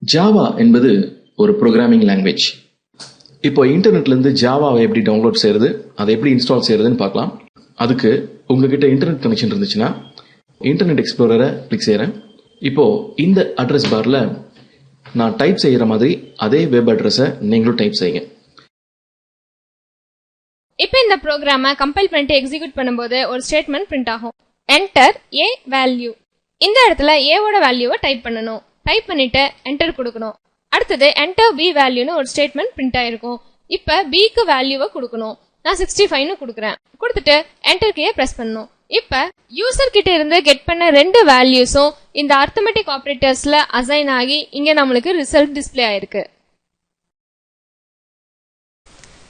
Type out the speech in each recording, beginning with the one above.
Java என்பது ஒரு programming language. இப்போ இன்டர்நெட்லேருந்து ஜாவாவை எப்படி டவுன்லோட் செய்கிறது, அதை எப்படி இன்ஸ்டால் செய்கிறதுன்னு பார்க்கலாம். அதுக்கு உங்ககிட்ட இன்டர்நெட் கனெக்ஷன் இருந்துச்சுன்னா இன்டர்நெட் எக்ஸ்ப்ளோரரை கிளிக் செய்கிறேன். இப்போது இந்த அட்ரஸ் பாரில் நான் டைப் செய்கிற மாதிரி அதே வெப் அட்ரஸை நீங்களும் டைப் செய்யுங்க. இப்போ இந்த ப்ரோக்ராமை கம்பைல் பண்ணிட்டு எக்ஸிக்யூட் பண்ணும்போது ஒரு ஸ்டேட்மெண்ட் பிரிண்ட் ஆகும். Enter A value. இந்த இடத்துல ஏவோட வேல்யூவை டைப் பண்ணணும். டைப் பண்ணிட்டு என்டர் கொடுக்கணும். அடுத்தது என்டர் பி வேல்யூன்னு ஒரு ஸ்டேட்மெண்ட் பிரிண்ட் ஆயிருக்கும். இப்ப பிக்கு வேல்யூவை கொடுக்கணும். நான் 65ன்னு கொடுக்குறேன். கொடுத்துட்டு என்டர் கீயை பிரஸ் பண்ணணும். இப்ப யூசர் கிட்ட இருந்து கெட் பண்ண ரெண்டு வேல்யூஸும் இந்த அரித்மெட்டிக் ஆபரேட்டர்ஸ்ல அசைன் ஆகி இங்க நம்மளுக்கு ரிசல்ட் டிஸ்பிளே ஆயிருக்கு.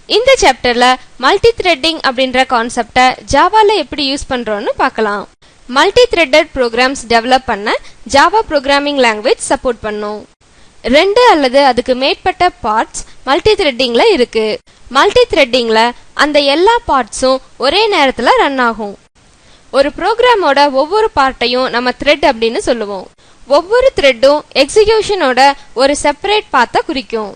இந்த சாப்டர்ல மல்டி த்ரெட்டிங் அப்படின்ற கான்செப்டை ஜாவால எப்படி யூஸ் பண்றோம்னு பார்க்கலாம். மல்டி த்ரெட்டட் ப்ரோக்ராம்ஸ் டெவலப் பண்ண ஜாவா ப்ரோக்ராமிங் லாங்குவேஜ் சப்போர்ட் பண்ணும். 2 அல்லது அதுக்கு மேற்பட்ட பார்ட்ஸ் மல்டி த்ரெட்டிங்ல இருக்கு. மல்டி த்ரெட்டிங்ல அந்த எல்லா பார்ட்ஸும் ஒரே நேரத்துல ரன் ஆகும். ஒரு ப்ரோக்ராமோட ஒவ்வொரு பார்ட்டையும் நம்ம த்ரெட் அப்படின்னு சொல்லுவோம். ஒவ்வொரு த்ரெட்டும் எக்ஸிகியூஷனோட ஒரு செப்பரேட் பாத்தை குறிக்கும்.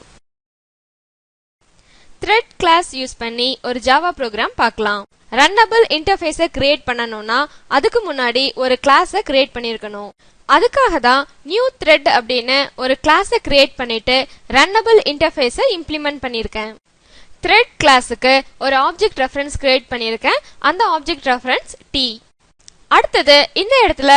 த்ரெட் கிளாஸ் யூஸ் பண்ணி ஒரு ஜாவா ப்ரோக்ராம் பார்க்கலாம். ரன்னபிள் இன்டர்ஃபேஸை கிரியேட் பண்ணணும்னா அதுக்கு முன்னாடி ஒரு கிளாஸை கிரியேட் பண்ணிருக்கணும். அதுக்காக தான் நியூ த்ரெட் அப்படின்னு ஒரு கிளாஸை கிரியேட் பண்ணிட்டு ரன்னபிள் இன்டர்ஃபேஸை இம்ப்ளிமெண்ட் பண்ணிருக்கேன். த்ரெட் கிளாஸுக்கு ஒரு ஆப்ஜெக்ட் ரெஃபரன்ஸ் கிரியேட் பண்ணிருக்கேன். அந்த ஆப்ஜெக்ட் ரெஃபரன்ஸ் டி. அடுத்தது இந்த இடத்துல